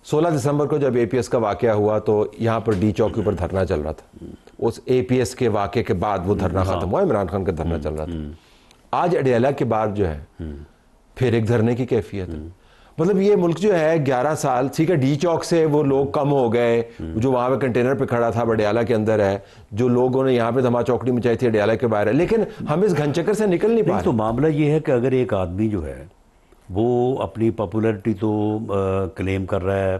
16 دسمبر کو جب اے P S کا واقعہ ہوا تو یہاں پر ڈی چوک کے اوپر دھرنا چل رہا تھا. اس اے پی ایس کے واقعے کے بعد وہ دھرنا ختم ہوا, عمران خان کا دھرنا چل رہا تھا. آج اڈیالہ کے بعد جو ہے پھر ایک دھرنے کی کیفیت ہے. مطلب یہ ملک جو ہے 11 سال, ٹھیک ہے ڈی چوک سے وہ لوگ کم ہو گئے, جو وہاں پہ کنٹینر پہ کھڑا تھا اڈیالہ کے اندر ہے, جو لوگوں نے یہاں پہ دھما چوکڑی مچائی تھی اڈیالہ کے باہر ہے, لیکن ہم اس گھن چکر سے نکل نہیں پا رہے. تو معاملہ یہ ہے کہ اگر ایک آدمی جو ہے وہ اپنی پاپولیرٹی تو کلیم کر رہا ہے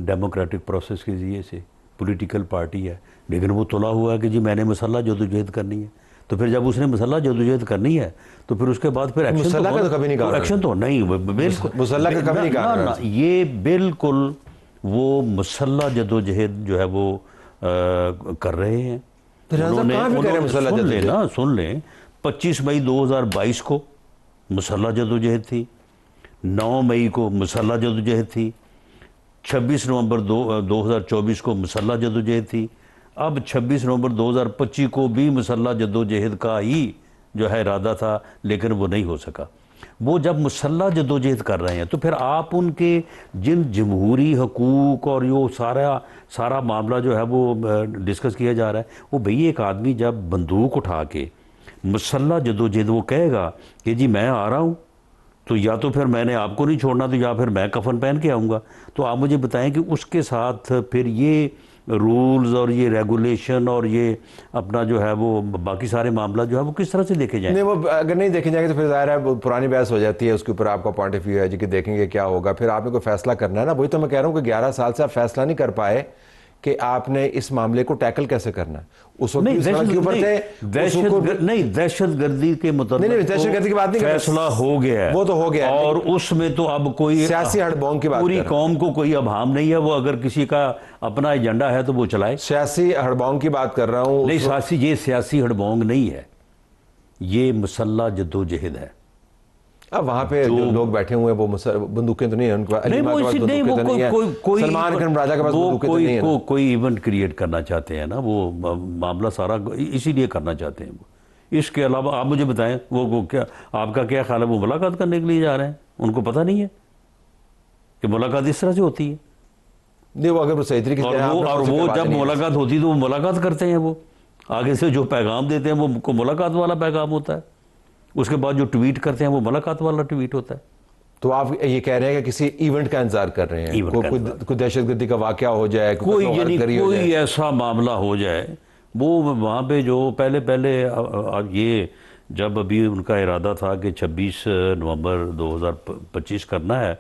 ڈیموکریٹک پروسیس کے ذریعے سے, پولیٹیکل پارٹی ہے, لیکن وہ تلا ہوا ہے کہ جی میں نے مسلح جدوجہد کرنی ہے. تو پھر جب اس نے مسلح جدوجہد کرنی ہے تو پھر اس کے بعد پھر مسلح کا تو کبھی نہیں کہا, ایکشن تو نہیں, بالکل مسلح کا کبھی نہیں کہا. یہ بالکل وہ مسلح جدوجہد جو ہے وہ کر رہے ہیں. سن لیں 25 مئی 2022 کو مسلح جدوجہد تھی, 9 مئی کو مسلح جدوجہد تھی, 26 نومبر 2024 کو مسلح جدوجہد تھی, اب 26 نومبر 2025 کو بھی مسلح جدوجہد کا ہی جو ہے ارادہ تھا, لیکن وہ نہیں ہو سکا. وہ جب مسلح جدوجہد کر رہے ہیں تو پھر آپ ان کے جن جمہوری حقوق اور یہ سارا معاملہ جو ہے وہ ڈسکس کیا جا رہا ہے, وہ بھئی ایک آدمی جب بندوق اٹھا کے مسلح جدوجہد وہ کہے گا کہ جی میں آ رہا ہوں, تو یا تو پھر میں نے آپ کو نہیں چھوڑنا, تو یا پھر میں کفن پہن کے آؤں گا. تو آپ مجھے بتائیں کہ اس کے ساتھ پھر یہ رولز اور یہ ریگولیشن اور یہ اپنا جو ہے وہ باقی سارے معاملہ جو ہے وہ کس طرح سے دیکھے جائیں؟ نہیں, وہ اگر نہیں دیکھے جائیں گے تو پھر ظاہر ہے پرانی بحث ہو جاتی ہے, اس کے اوپر آپ کا پوائنٹ آف ویو ہے جی کہ دیکھیں گے کیا ہوگا. پھر آپ نے کوئی فیصلہ کرنا ہے نا, وہی تو میں کہہ رہا ہوں کہ 11 سال سے آپ فیصلہ نہیں کر پائے کہ آپ نے اس معاملے کو ٹیکل کیسے کرنا ہے. اس وقت نہیں, دہشت گردی کے متعلق دہشت گردی کی بات نہیں, فیصلہ ہو گیا ہے, وہ تو ہو گیا ہے, اور اس میں تو اب کوئی سیاسی ہڑبونگ کی بات, پوری قوم کو کوئی ابہام نہیں ہے. وہ اگر کسی کا اپنا ایجنڈا ہے تو وہ چلائے. سیاسی ہڑبونگ کی بات کر رہا ہوں. نہیں, یہ سیاسی ہڑبونگ نہیں ہے, یہ مسلح جدوجہد ہے. اب وہاں پہ جو لوگ بیٹھے ہوئے ہیں وہ بندوقیں تو نہیں ہیں ان کے پاس, سلمان اکرم راجہ کے پاس بندوقیں تو نہیں ہیں. کوئی ایونٹ کریٹ کرنا چاہتے ہیں نا, وہ معاملہ سارا اسی لیے کرنا چاہتے ہیں. اس کے علاوہ آپ مجھے بتائیں وہ کیا آپ کا کیا خیال ہے, وہ ملاقات کرنے کے لیے جا رہے ہیں؟ ان کو پتہ نہیں ہے کہ ملاقات اس طرح سے ہوتی ہے. نہیں, وہ اگر صحیح طریقے سے اور وہ جب ملاقات ہوتی تو وہ ملاقات کرتے ہیں, وہ آگے سے جو پیغام دیتے ہیں وہ ملاقات والا پیغام ہوتا ہے, اس کے بعد جو ٹویٹ کرتے ہیں وہ ملاقات والا ٹویٹ ہوتا ہے. تو آپ یہ کہہ رہے ہیں کہ کسی ایونٹ کا انتظار کر رہے ہیں, کوئی دہشت گردی کا واقعہ ہو جائے, کوئی ایسا معاملہ ہو جائے. وہ وہاں پہ جو پہلے یہ جب ابھی ان کا ارادہ تھا کہ 26 نومبر 2025 کرنا ہے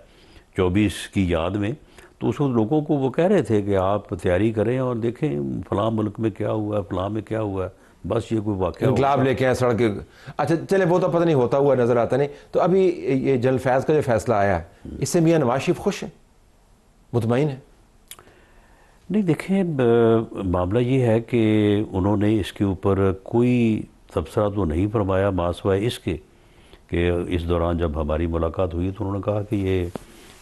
24 کی یاد میں, تو اس وقت لوگوں کو وہ کہہ رہے تھے کہ آپ تیاری کریں اور دیکھیں فلاں ملک میں کیا ہوا ہے, فلاں میں کیا ہوا ہے, بس یہ کوئی واقعہ انقلاب لے کے آئے سڑک. اچھا چلے, وہ تو پتہ نہیں ہوتا ہوا نظر آتا نہیں. تو ابھی یہ جنرل فیض کا جو فیصلہ آیا ہے, اس سے میاں نواز شریف خوش ہیں, مطمئن ہیں؟ نہیں, دیکھیں معاملہ یہ ہے کہ انہوں نے اس کے اوپر کوئی تبصرہ تو نہیں فرمایا ماسوائے اس کے کہ اس دوران جب ہماری ملاقات ہوئی تو انہوں نے کہا کہ یہ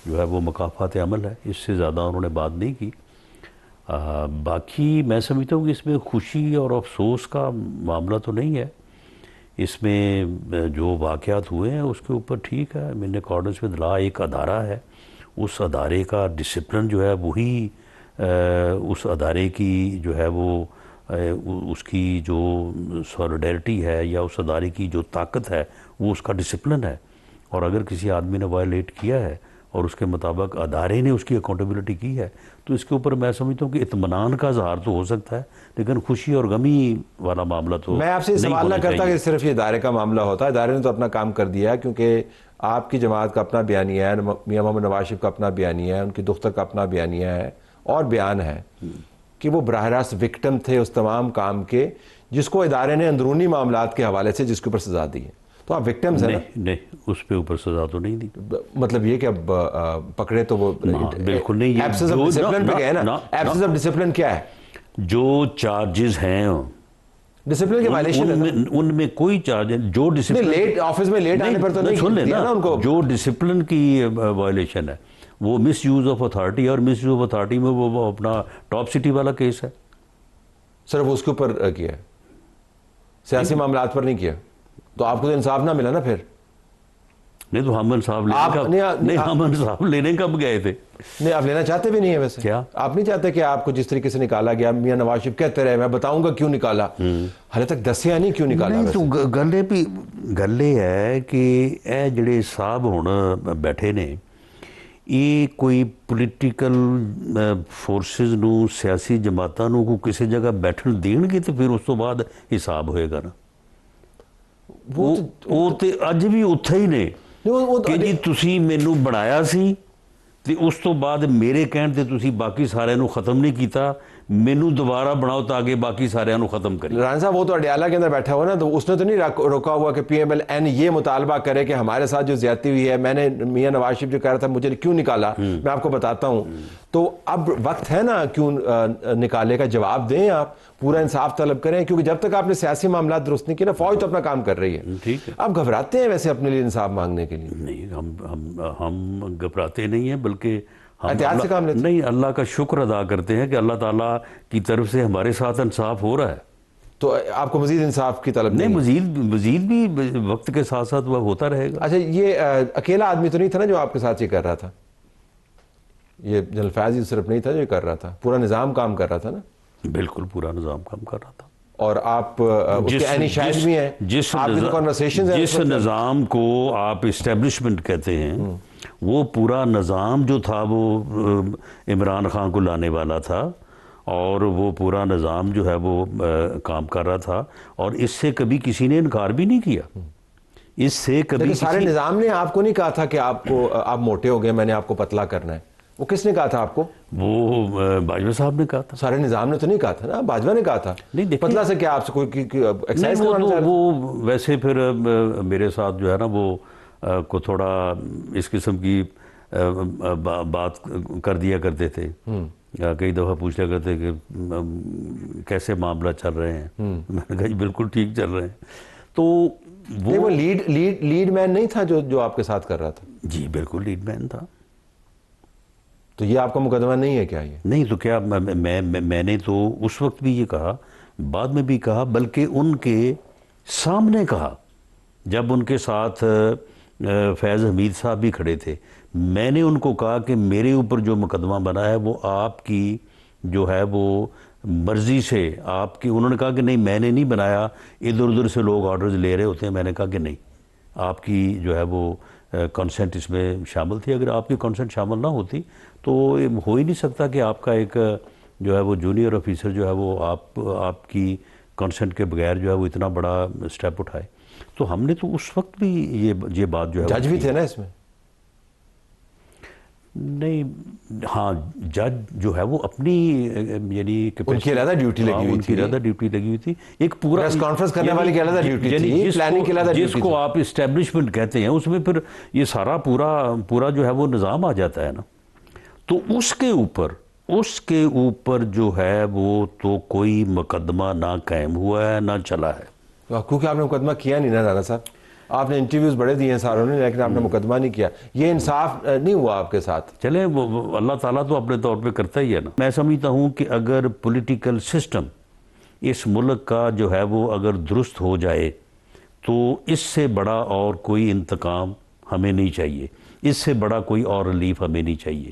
جو ہے وہ مکافات عمل ہے, اس سے زیادہ انہوں نے بات نہیں کی. باقی میں سمجھتا ہوں کہ اس میں خوشی اور افسوس کا معاملہ تو نہیں ہے. اس میں جو واقعات ہوئے ہیں اس کے اوپر ٹھیک ہے, ان اکارڈنس ود لا ایک ادارہ ہے, اس ادارے کا ڈسپلن جو ہے وہی اس ادارے کی جو ہے وہ اس کی جو سولیڈیرٹی ہے یا اس ادارے کی جو طاقت ہے وہ اس کا ڈسپلن ہے. اور اگر کسی آدمی نے وائلیٹ کیا ہے اور اس کے مطابق ادارے نے اس کی اکاؤنٹیبلٹی کی ہے تو اس کے اوپر میں سمجھتا ہوں کہ اطمینان کا اظہار تو ہو سکتا ہے, لیکن خوشی اور غمی والا معاملہ تو میں آپ سے سوال نہ کرتا کہ صرف یہ ادارے کا معاملہ ہوتا ہے. ادارے نے تو اپنا کام کر دیا ہے, کیونکہ آپ کی جماعت کا اپنا بیانیہ ہے, میاں محمد نواز شریف کا اپنا بیانیہ ہے, ان کی دختر کا اپنا بیانیہ ہے اور بیان ہے کہ وہ براہ راست وکٹم تھے اس تمام کام کے جس کو ادارے نے اندرونی معاملات کے حوالے سے جس کے اوپر سزا دی ہے. تو آپ وکٹمز ہیں نا؟ نہیں, اس پہ اوپر سزا تو نہیں دی. مطلب یہ کہ اب پکڑے تو وہ بالکل نہیں, ایبسنس آف ڈسپلن پہ گئے نا. ایبسنس آف ڈسپلن کیا ہے؟ جو چارجز ہیں ڈسپلن کے وائلیشن ہے, ان میں کوئی چارج جو ڈسپلن لیٹ آفس میں لیٹ آنے پر تو نہیں سن لیں نا ان کو. جو ڈسپلن کی وائلیشن ہے وہ مس یوز آف اتھارٹی, اور مس یوز آف اتھارٹی میں وہ اپنا ٹاپ سٹی والا کیس ہے. صرف اس کے اوپر کیا ہے, سیاسی معاملات پر نہیں کیا, تو آپ کو تو انصاف نہ ملا نا پھر. نہیں تو ہم انصاف لینے کب گئے تھے؟ نہیں آپ لینا چاہتے بھی نہیں ہیں ویسے. کیا آپ نہیں چاہتے کہ آپ کو جس طریقے سے نکالا گیا میاں نواز شریف کہتے رہے میں بتاؤں گا کیوں نکالا, حالے تک دسیا نہیں کیوں نکالا؟ نہیں تو گل یہ ہے کہ اے جڑے صاحب ہن بیٹھے نے یہ کوئی پولیٹیکل فورسز نو سیاسی جماعتاں نو کو کسی جگہ بیٹھن دین گے تو پھر اس تو بعد حساب ہوئے گا نا. وہ تے اج بھی اتھے ہی نے کہ جی تسی مینو بنایا سی تے اس تو بعد میرے کہن تے تسی باقی سارے نو ختم نہیں کیتا, مینو دوبارہ بناؤ تاکہ باقی سارے نو ختم کریں. رانا صاحب وہ تو اڈیالہ کے اندر بیٹھا ہوا نا, تو اس نے تو نہیں روکا ہوا کہ پی ایم ایل این یہ مطالبہ کرے کہ ہمارے ساتھ جو زیادتی ہوئی ہے, میں نے میاں نواز شریف جو کہہ رہا تھا مجھے کیوں نکالا, میں آپ کو بتاتا ہوں. تو اب وقت ہے نا کیوں نکالے کا, جواب دیں آپ, پورا انصاف طلب کریں, کیونکہ جب تک آپ نے سیاسی معاملات درست نہیں کیے نا, فوج تو اپنا کام کر رہی ہے. ٹھیک ہے, آپ گھبراتے ہیں ویسے اپنے لیے انصاف مانگنے کے لیے؟ نہیں ہم گھبراتے نہیں ہیں, بلکہ احتیاط سے کام لیتے ہیں. نہیں, اللہ کا شکر ادا کرتے ہیں کہ اللہ تعالیٰ کی طرف سے ہمارے ساتھ انصاف ہو رہا ہے. تو آپ کو مزید انصاف کی طلب نہیں, مزید بھی وقت کے ساتھ ساتھ وہ ہوتا رہے گا. اچھا, یہ اکیلا آدمی تو نہیں تھا نا جو آپ کے ساتھ یہ کر رہا تھا, یہ جنرل فیاض صرف نہیں تھا جو یہ کر رہا تھا, پورا نظام کام کر رہا تھا نا؟ بالکل پورا نظام کام کر رہا تھا. اور آپ اس کے عینی شاہد بھی ہیں, جس نظام کو آپ اسٹیبلشمنٹ کہتے ہیں وہ پورا نظام جو تھا وہ عمران خان کو لانے والا تھا, اور وہ پورا نظام جو ہے وہ کام کر رہا تھا, اور اس سے کبھی کسی نے انکار بھی نہیں کیا. اس سے کبھی سارے نظام نے آپ کو نہیں کہا تھا کہ آپ موٹے ہو گئے, میں نے آپ کو پتلا کرنا ہے, وہ کس نے کہا تھا آپ کو؟ وہ باجوہ صاحب نے کہا تھا. سارے نظام نے تو نہیں کہا تھا نا, باجوہ نے کہا تھا. نہیں پتلا سے کیا آپ سے کوئی ایکسرسائز کروانا چاہ رہا؟ وہ ویسے پھر میرے ساتھ جو ہے نا وہ کو تھوڑا اس قسم کی بات کر دیا کرتے تھے, کئی دفعہ پوچھ لیا کرتے کہ کیسے معاملہ چل رہے ہیں, میں نے کہا جی بالکل ٹھیک چل رہے ہیں. تو وہ لیڈ مین نہیں تھا جو آپ کے ساتھ کر رہا تھا؟ جی بالکل لیڈ مین تھا. تو یہ آپ کا مقدمہ نہیں ہے کیا؟ یہ نہیں تو کیا, میں نے تو اس وقت بھی یہ کہا, بعد میں بھی کہا, بلکہ ان کے سامنے کہا جب ان کے ساتھ فیض حمید صاحب بھی کھڑے تھے. میں نے ان کو کہا کہ میرے اوپر جو مقدمہ بنا ہے وہ آپ کی جو ہے وہ مرضی سے آپ کی, انہوں نے کہا کہ نہیں میں نے نہیں بنایا, ادھر ادھر سے لوگ آرڈرز لے رہے ہوتے ہیں. میں نے کہا کہ نہیں, آپ کی جو ہے وہ کنسنٹ اس میں شامل تھی. اگر آپ کی کنسنٹ شامل نہ ہوتی تو ہو ہی نہیں سکتا کہ آپ کا ایک جو ہے وہ جونیئر آفیسر جو ہے وہ آپ کی کنسنٹ کے بغیر جو ہے وہ اتنا بڑا سٹیپ اٹھائے. تو ہم نے تو اس وقت بھی یہ بات جو ہے جج بھی تھے نا اس میں؟ نہیں, ہاں جج جو ہے وہ اپنی یعنی ان کی علیحدہ ڈیوٹی لگی ہوئی تھی, ان کی علیحدہ ڈیوٹی لگی ہوئی تھی. ایک پورا پریس کانفرنس کرنے والی کی علیحدہ ڈیوٹی تھی, پلاننگ کی علیحدہ ڈیوٹی تھی. جس کو آپ اسٹیبلشمنٹ کہتے ہیں اس میں پھر یہ سارا پورا جو ہے وہ نظام آ جاتا ہے نا. تو اس کے اوپر جو ہے وہ تو کوئی مقدمہ نہ قائم ہوا ہے نہ چلا ہے. کیونکہ آپ نے مقدمہ کیا نہیں نا رانا صاحب, آپ نے انٹرویوز بڑے دیے ہیں ساروں نے, لیکن آپ نے مقدمہ نہیں کیا. یہ انصاف نہیں ہوا آپ کے ساتھ. چلیں وہ اللہ تعالیٰ تو اپنے طور پہ کرتا ہی ہے نا. میں سمجھتا ہوں کہ اگر پولیٹیکل سسٹم اس ملک کا جو ہے وہ اگر درست ہو جائے تو اس سے بڑا اور کوئی انتقام ہمیں نہیں چاہیے, اس سے بڑا کوئی اور ریلیف ہمیں نہیں چاہیے.